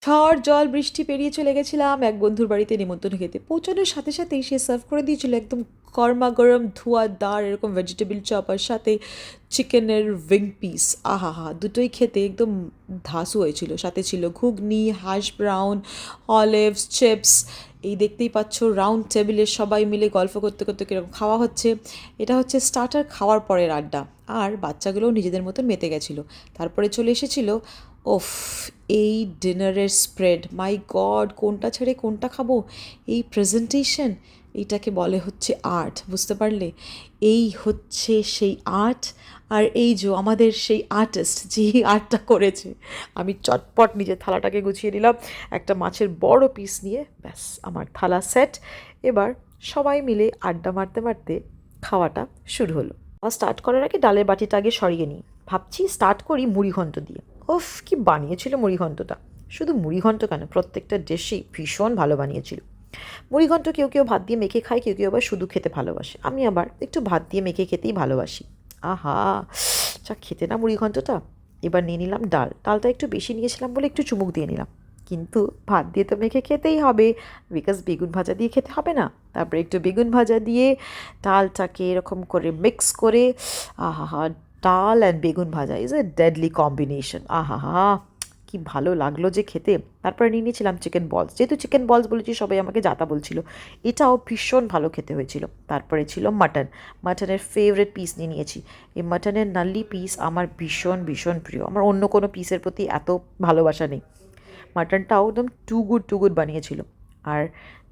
ঝড় জল বৃষ্টি পেরিয়ে চলে গেছিলাম এক বন্ধুর বাড়িতে নিমন্ত্রণ খেতে। পৌঁছানোর সাথে সাথেই সে সার্ভ করে দিয়েছিল একদম গরমা গরম ধোঁয়াদার এরকম ভেজিটেবল চপ, আর সাথে চিকেনের উইং পিস। আহা হা, দুটোই খেতে একদম ধাসু হয়েছিল। সাথে ছিল ঘুগনি, হ্যাশ ব্রাউন, অলিভস, চিপস। এই দেখতেই পাচ্ছ রাউন্ড টেবিলে সবাই মিলে গল্প করতে করতে কীরকম খাওয়া হচ্ছে। এটা হচ্ছে স্টার্টার খাওয়ার পরের আড্ডা। আর বাচ্চাগুলোও নিজেদের মতন মেতে গেছিলো। তারপরে চলে এসেছিল ওফ, এই ডিনারের স্প্রেড, মাই গড, কোনটা ছেড়ে কোনটা খাবো। এই প্রেজেন্টেশন, এইটাকে বলে হচ্ছে আর্ট, বুঝতে পারলে? এই হচ্ছে সেই আর্ট। আর এই যে আমাদের সেই আর্টিস্ট যে আর্টটা করেছে। আমি চটপট নিজের থালাটাকে গুছিয়ে নিলাম, একটা মাছের বড় পিস নিয়ে, ব্যাস আমার থালা সেট। এবার সবাই মিলে আড্ডা মারতে মারতে খাওয়াটা শুরু হলো। স্টার্ট করার আগে ডালের বাটিটা আগে সরিয়ে নিই। ভাবছি স্টার্ট করি মুড়িঘণ্ট দিয়ে। ওফ, কি বানিয়েছিল মুড়িঘণ্টটা! শুধু মুড়িঘণ্ট কেন, প্রত্যেকটা ডিশই ভীষণ ভালো বানিয়েছিল। মুড়িঘণ্ট কেউ কেউ ভাত দিয়ে মেখে খায়, কেউ কেউ আবার শুধু খেতে ভালোবাসে। আমি আবার একটু ভাত দিয়ে মেখে খেতেই ভালোবাসি। আহা, যা খেতে না মুড়িঘণ্টটা! এবার নিয়ে নিলাম ডাল। ডালটা একটু বেশি নিয়েছিলাম বলে একটু চুমুক দিয়ে নিলাম। কিন্তু ভাত দিয়ে তো মেখে খেতেই হবে, বিকজ বেগুন ভাজা দিয়ে খেতে হবে না। তারপরে একটু বেগুন ভাজা দিয়ে ডালটাকে এরকম করে মিক্স করে, আহা, ডাল অ্যান্ড বেগুন ভাজা ইজ এ ডেডলি কম্বিনেশন। আহা, কি ভালো লাগলো যে খেতে। তারপরে নিয়ে নিয়েছিলাম চিকেন বলস। যেহেতু চিকেন বলস বলেছি সবাই আমাকে যাতা বলছিল, এটাও ভীষণ ভালো খেতে হয়েছিল। তারপরে ছিল মাটন। মাটনের ফেভারিট পিস নিয়ে নিয়েছি। এই মাটনের নাল্লি পিস আমার ভীষণ ভীষণ প্রিয়। আমার অন্য কোনো পিসের প্রতি এত ভালোবাসা নেই। মাটনটাও একদম টু গুড বানিয়েছিল। আর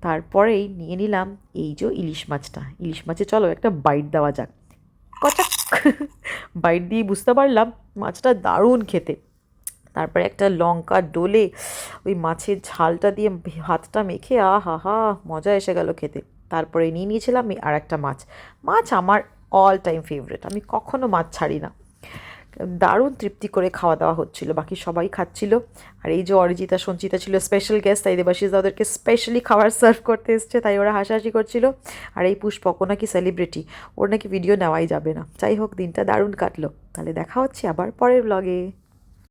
তারপরেই নিয়ে নিলাম এই যে ইলিশ মাছটা। ইলিশ মাছে চলো একটা বাইট দেওয়া যাক। কচাক বাইট দিয়ে বুঝতে পারলাম মাছটা দারুণ খেতে। তারপরে একটা লঙ্কা ডলে ওই মাছের ঝালটা দিয়ে হাতটা মেখে আহা হা, মজা এসে গেল খেতে। তারপরে নিয়ে নিয়েছিলাম আর একটা মাছ। মাছ আমার অল টাইম ফেভারিট, আমি কখনো মাছ ছাড়ি না। দারুণ তৃপ্তি করে খাওয়া দাওয়া হচ্ছিল, বাকি সবাই খাচ্ছিল। আর এই যে অরিজিতা সঞ্চিতা ছিল স্পেশাল গেস্ট, তাই দেবাশিস ওদেরকে স্পেশালি খাবার সার্ভ করতে এসছে, তাই ওরা হাসাহাসি করছিল। আর এই পুষ্পক, ও নাকি সেলিব্রিটি, ওর নাকি ভিডিও নেওয়াই যাবে না। যাই হোক, দিনটা দারুণ কাটলো। তাহলে দেখা হচ্ছে আবার পরের ব্লগে।